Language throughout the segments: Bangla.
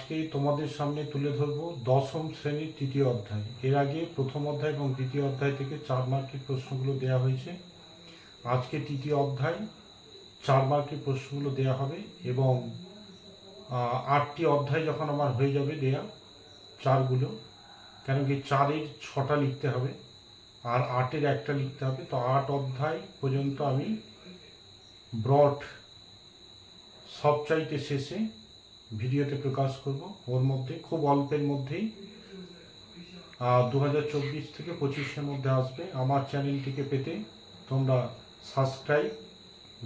আজকে তোমাদের সামনে তুলে ধরব দশম শ্রেণীর তৃতীয় অধ্যায়। এর আগে প্রথম অধ্যায় এবং দ্বিতীয় অধ্যায় থেকে 4 মার্কের প্রশ্নগুলো দেওয়া হয়েছে। আজকে তৃতীয় অধ্যায় 4 মার্কের প্রশ্নগুলো দেওয়া হবে এবং 8টি অধ্যায় যখন আমার হয়ে যাবে দেয়া চারগুলো, কেন কি 4-এর 6টা লিখতে হবে আর 8-এর 1টা লিখতে হবে। তো 8 অধ্যায় পর্যন্ত আমি ব্রড সবচাইতে শেষে ভিডিওতে প্রকাশ করব। ওর মধ্যে খুব অল্পের মধ্যেই 2024 থেকে 25-এর মধ্যে আসবে। আমার চ্যানেলটিকে পেতে তোমরা সাবস্ক্রাইব,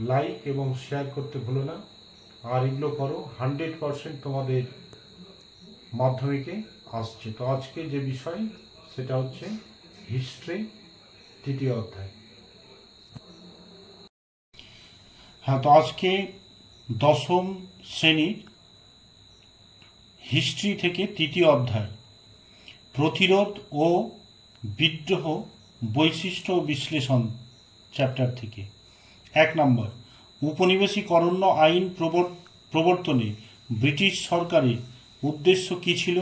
লাইক এবং শেয়ার করতে ভুলো না। আর এগুলো করো, 100% তোমাদের মাধ্যমিকে আসছে। তো আজকে যে বিষয় সেটা হচ্ছে হিস্ট্রি তৃতীয় অধ্যায়। হ্যাঁ, তো আজকে দশম শ্রেণীর হিস্ট্রি থেকে তৃতীয় অধ্যায় প্রতিরোধ ও বিদ্রোহ বৈশিষ্ট্য ও বিশ্লেষণ চ্যাপ্টার থেকে। 1 নম্বর, উপনিবেশিক অরণ্য আইন প্রবর্তনে ব্রিটিশ সরকারের উদ্দেশ্য কী ছিল?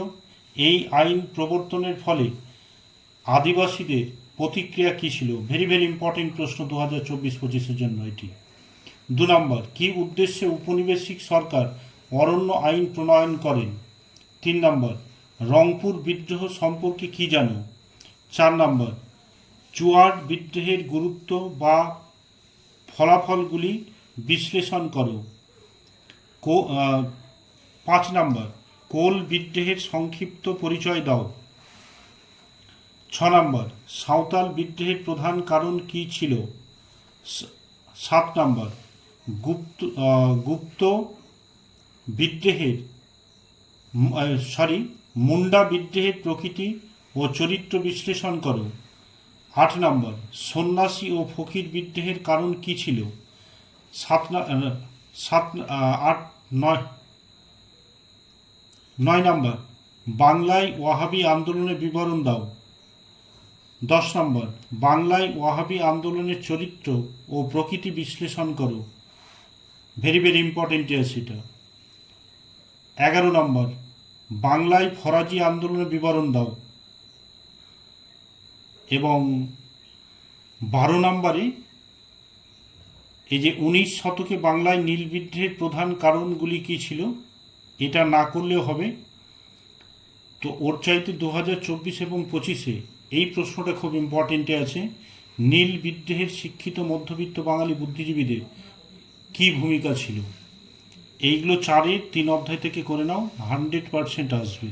এই আইন প্রবর্তনের ফলে আদিবাসীদের প্রতিক্রিয়া কী ছিল? ভেরি ভেরি ইম্পর্টেন্ট প্রশ্ন 2024-25-এর জন্য এটি। 2 নম্বর, কী উদ্দেশ্যে উপনিবেশিক সরকার অরণ্য আইন প্রণয়ন করেন? 3 নম্বর, রংপুর বিদ্রোহ সম্পর্কে কী জানো? 4 নম্বর, চুয়াড় বিদ্রোহের গুরুত্ব বা ফলাফলগুলি বিশ্লেষণ করো। 5 নম্বর, কোল বিদ্রোহের সংক্ষিপ্ত পরিচয় দাও। 6 নম্বর, সাঁওতাল বিদ্রোহের প্রধান কারণ কী ছিল? 7 নম্বর, গুপ্ত বিদ্রোহের মুন্ডা বিদ্রোহের প্রকৃতি ও চরিত্র বিশ্লেষণ করো। 8 নম্বর, সন্ন্যাসী ও ফকির বিদ্রোহের কারণ কী ছিল? 9 নম্বর, বাংলায় ওয়াহাবি আন্দোলনের বিবরণ দাও। 10 নম্বর, বাংলায় ওয়াহাবি আন্দোলনের চরিত্র ও প্রকৃতি বিশ্লেষণ করো। ভেরি ভেরি ইম্পর্টেন্ট আছে এটা। 11 নম্বর, বাংলায় ফরাজি আন্দোলনের বিবরণ দাও। এবং 12 নম্বরে এই যে 19 শতকে বাংলায় নীল বিদ্রোহের প্রধান কারণগুলি কী ছিল, এটা না করলেও হবে। তো ওর চাইতে 2024 এবং 25-এ এই প্রশ্নটা খুব ইম্পর্টেন্টে আছে। নীল বিদ্রোহের শিক্ষিত মধ্যবিত্ত বাঙালি বুদ্ধিজীবীদের কী ভূমিকা ছিল? এইগুলো 4-এর 3 অধ্যায় থেকে করে নাও, 100% আসবে।